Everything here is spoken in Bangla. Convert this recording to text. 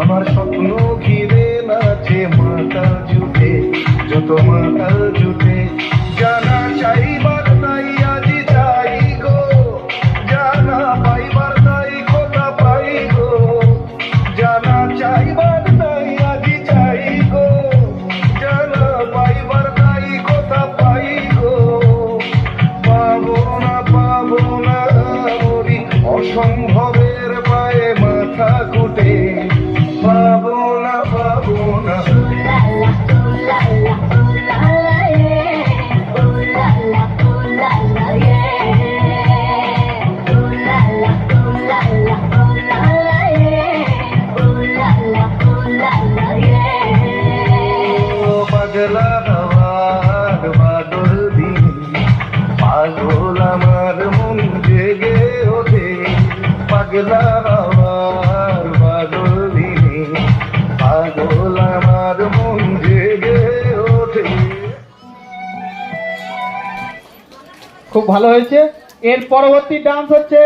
আমার স্বপ্ন ঘিরে নাচে মাতাল জুটে, যত মাতাল জুটে জানা চাইবার তাই আজি চাই গো, জানা পাইবার তাই কথা পাই গো, জানা চাইবার তাই আজি চাই গো, জানা পাইবার তাই কথা পাই গো। পাবো না মরি অসম্ভবের পায়ে মাথা কুটে, পাবো না পাগলা হওয়ার বাদল দিন, পাগল আমার মন জেগে ওঠে, পাগলা হওয়ার বাদল দিনে পাগল আমার মন জেগে ওঠে। খুব ভালো হয়েছে। এর পরবর্তী ডান্স হচ্ছে